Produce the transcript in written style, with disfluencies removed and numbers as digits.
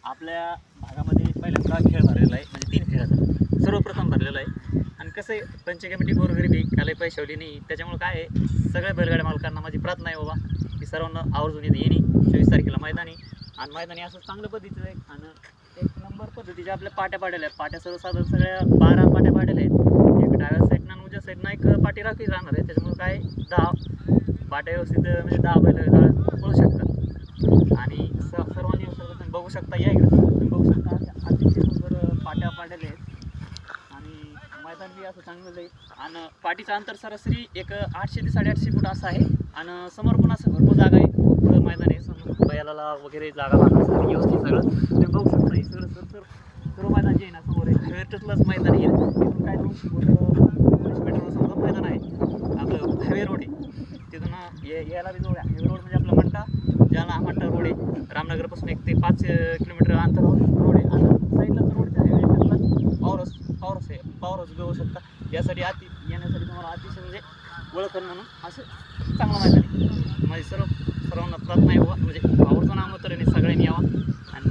आपल्या भागामध्ये पहिल्यांदा खेळ भरलेला आहे, म्हणजे 3 खेळाचा सर्वप्रथम भरलेला आहे. आणि कसं आहे, पंचकमिटी गोरगरिबी कालही पैशावली नाही. त्याच्यामुळे काय आहे, सगळ्या बैलगाड्या मालकांना माझी प्रार्थना आहे बाबा की सर्वांना आवर्जून येणे 24 तारखेला मैदानी. आणि मैदानी असं चांगल्या पद्धतीचं आहे आणि एक नंबर पद्धतीच्या आपल्या पाट्या पाडलेल्या आहेत. पाट्या सर्वसाधारण सगळ्या 12 पाट्या पाडलेल्या आहेत. एक डाव्या साईडनं आणि उजव्या साईडनं एक पाटी राखी राहणार आहे. त्याच्यामुळे काय 10 पाट्या व्यवस्थित म्हणजे 10 बैल पळू शकतात. आणि सर्वांनी तुम्ही बघू शकता, या इकडे तुम्ही बघू शकता अतिशय सुंदर पाट्या पाडलेल्या आहेत. आणि मैदान बी असं चांगलं आहे. आणि पाटीचं अंतर सरासरी एक 800 ते 850 फूट असं आहे. आणि समोर पण असं भरपूर जागा आहे, पुढं मैदान आहे, समोर बैलाला वगैरे जागा राहणार व्यवस्थित सगळं तुम्ही बघू शकता. हे सगळं सर्व मैदान जे आहे ना समोर आहे, हायवेटचलंच मैदान आहे. तिथून काय 200 मीटरवर समजा मैदान आहे. आपलं हायवे रोड आहे, तिथून यायला बी जवळ आहे. हायवे रोड म्हणजे आपला मंटा, जालना मंटा रोड आहे. रामनगरपासून 1 ते 5 किलोमीटर अंतरावर रोड आहे. आणि साईडलाच रोडच्या हायवेच्या पॉवर हाऊस घेऊ शकता. यासाठी येण्यासाठी तुम्हाला अतिशय म्हणजे ओळखण म्हणून असं चांगलं मैदान आहे. माझी सर्वांना प्रार्थना आहे बाबा, म्हणजे आवर्जून आमंत्रण आहे, सगळ्यांनी यावं. आणि